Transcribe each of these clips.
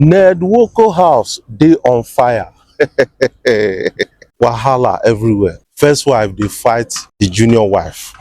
Ned Woko house dey on fire. Wahala everywhere. First wife dey fight the junior wife.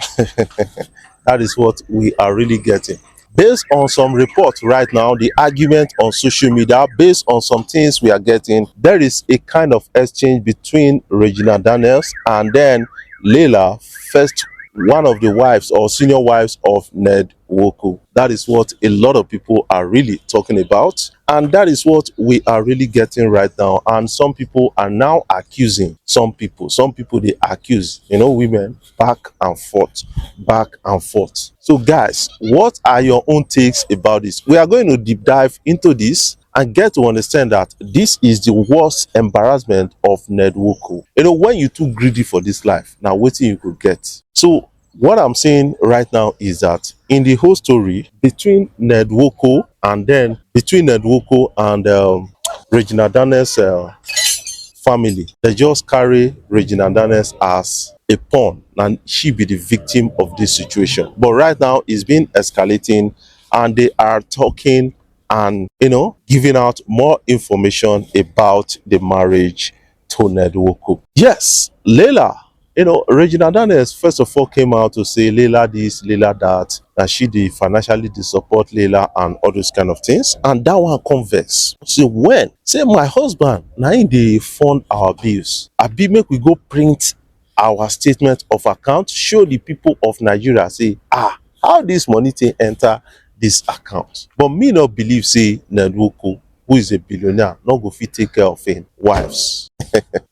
That is what we are really getting. Based on some reports right now, the argument on social media, based on some things we are getting, there is a kind of exchange between Regina Daniels and then Laila, first one of the wives or senior wives of Ned Woko. That is what a lot of people are really talking about. And that is what we are really getting right now. And some people are now accusing some people. Some people they accuse, women back and forth, back and forth. So, guys, what are your own takes about this? We are going to deep dive into this and get to understand that this is the worst embarrassment of Ned Woko. When you too greedy for this life, now waiting you could get. So what I'm saying right now is that in the whole story between Ned Woko and Regina Daniels' family, they just carry Regina Daniels as a pawn and she be the victim of this situation. But right now it's been escalating and they are talking and giving out more information about the marriage to Ned Woko. Yes, Laila, Regina Daniels first of all came out to say Laila this, Laila that she dey financially dey support Laila and all those kind of things. And that one convex. So when say my husband na him dey fund our bills, abi make we go print our statement of account, show the people of Nigeria say how this money take enter this account. But me not believe say Ned Woko, who is a billionaire, not go fit take care of him wives.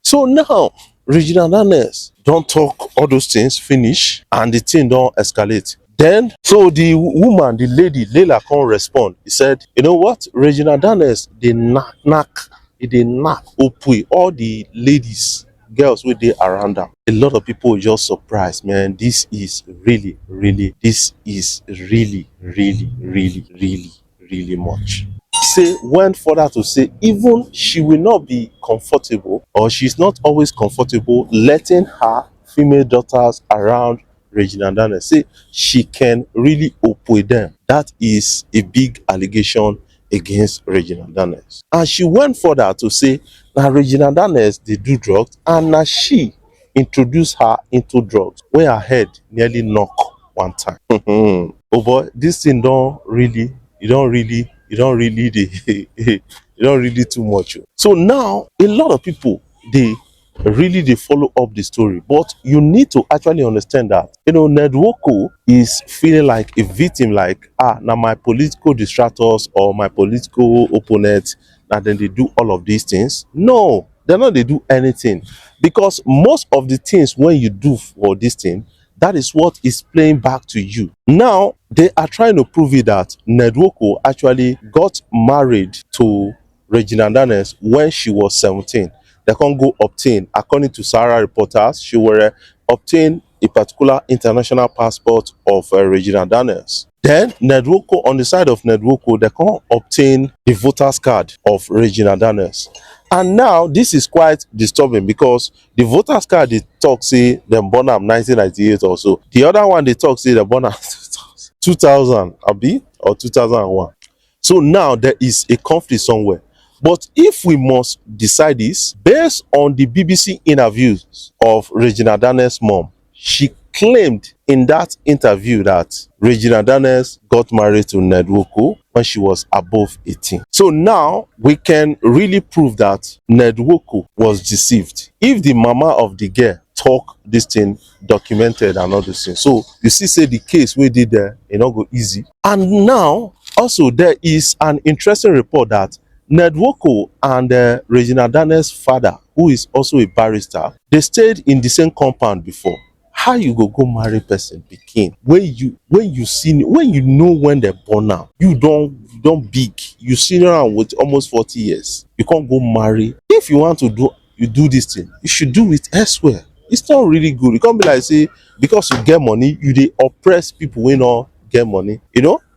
So now Regina Daniels don't talk all those things finish and the thing don't escalate. Then so the woman, the lady Laila can't respond. He said, you know what, Regina Daniels they knock opui all the ladies, girls with they around them. A lot of people just surprised, man. This is really much. Say went further to say even she will not be comfortable or she's not always comfortable letting her female daughters around Regina Daniels. Say she can really oppose them. That is a big allegation against Regina Daniels. And she went further to say that Regina Daniels they do drugs and now she introduced her into drugs where her head nearly knock one time. Oh boy, this thing you don't really you don't really too much. So now a lot of people they follow up the story, but you need to actually understand that Ned Woko is feeling like a victim, like now my political distractors or my political opponents, and then they do all of these things. No, they're not, they do anything, because most of the things when you do for this thing, that is what is playing back to you. Now they are trying to prove it that Ned Woko actually got married to Regina Daniels when she was 17. They can't go obtain, according to Sarah reporters, she will obtain a particular international passport of Regina Daniels. Then Ned Woko, on the side of Ned Woko, they can't obtain the voters card of Regina Daniels. And now this is quite disturbing because the voters card they talk say them born am 1998 or so. The other one they talk say they born am 2000 abi or 2001. So now there is a conflict somewhere. But if we must decide this based on the BBC interviews of Regina Daniels' mom, she claimed in that interview that Regina Daniels got married to Ned Woko when she was above 18. So now we can really prove that Ned Woko was deceived. If the mama of the girl talk this thing, documented and all this thing. So you see, say the case we did there, not go easy. And now also there is an interesting report that Ned Woko and Regina Daniels' father, who is also a barrister, they stayed in the same compound before. How you go marry person pikin when you see, when you know when they're born now, you don't big, you senior around with almost 40 years, you can't go marry. If you want to do this thing, you should do it elsewhere. It's not really good. You can't be like say because you get money you they oppress people when not get money.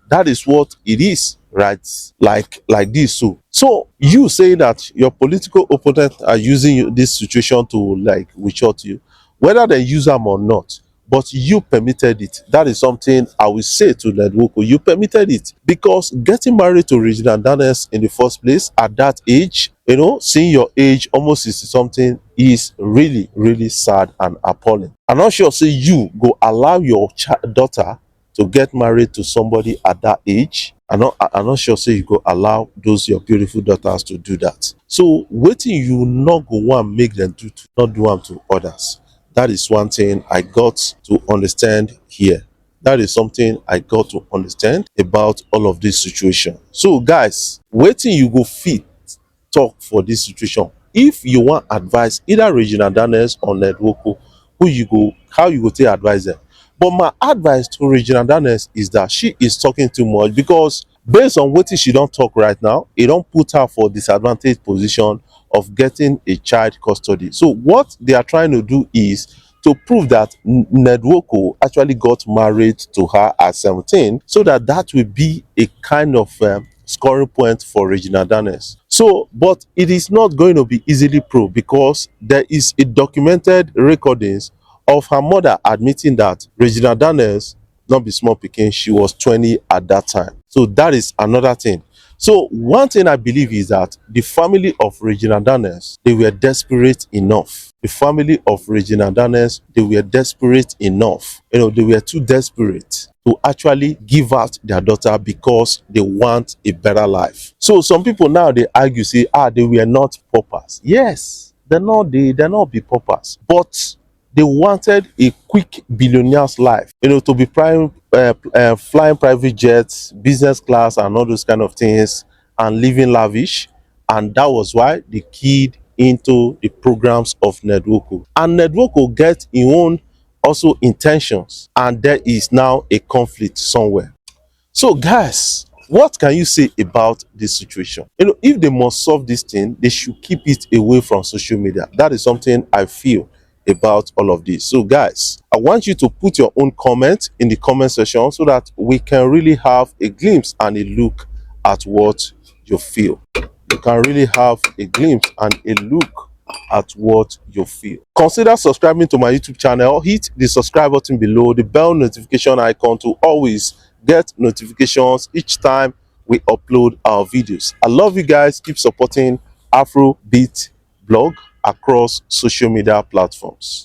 That is what it is, right? Like this. So you say that your political opponent are using this situation to like reach out to you, whether they use them or not. but you permitted it. That is something I will say to Nedwoko. You permitted it because getting married to Regina Daniels in the first place at that age, seeing your age almost 60 something is really, really sad and appalling. I'm not sure, say you go allow your daughter to get married to somebody at that age. I'm not sure, say you go allow those your beautiful daughters to do that. So waiting you not go one make them do to not do them to others. That is one thing I got to understand here. That is something I got to understand about all of this situation. So guys, waiting you go fit talk for this situation. If you want advice, either Regina Daniels or Nedwoko, how you go take advise them. But my advice to Regina Daniels is that she is talking too much because based on what she don't talk right now, it don't put her for disadvantaged position of getting a child custody. So what they are trying to do is to prove that Nedwoko actually got married to her at 17, so that will be a kind of scoring point for Regina Daniels. So, but it is not going to be easily proved because there is a documented recordings of her mother admitting that Regina Daniels not be small pikin, she was 20 at that time. So that is another thing. So one thing I believe is that the family of Regina Daniels, they were desperate enough. The family of Regina Daniels, they were desperate enough. They were too desperate to actually give out their daughter because they want a better life. So some people now they argue, say, they were not paupers. Yes, they're not be paupers, but they wanted a quick billionaire's life, to be flying private jets, business class, and all those kind of things, and living lavish. And that was why they keyed into the programs of Nedwoko. And Nedwoko gets his own also intentions, and there is now a conflict somewhere. So guys, what can you say about this situation? If they must solve this thing, they should keep it away from social media. That is something I feel about all of this. So guys, I want you to put your own comment in the comment section so that we can really have a glimpse and a look at what you feel. You can really have a glimpse and a look at what you feel. Consider subscribing to my YouTube channel. Hit the subscribe button below, the bell notification icon to always get notifications each time we upload our videos. I love you guys. Keep supporting Afrobeat blog across social media platforms.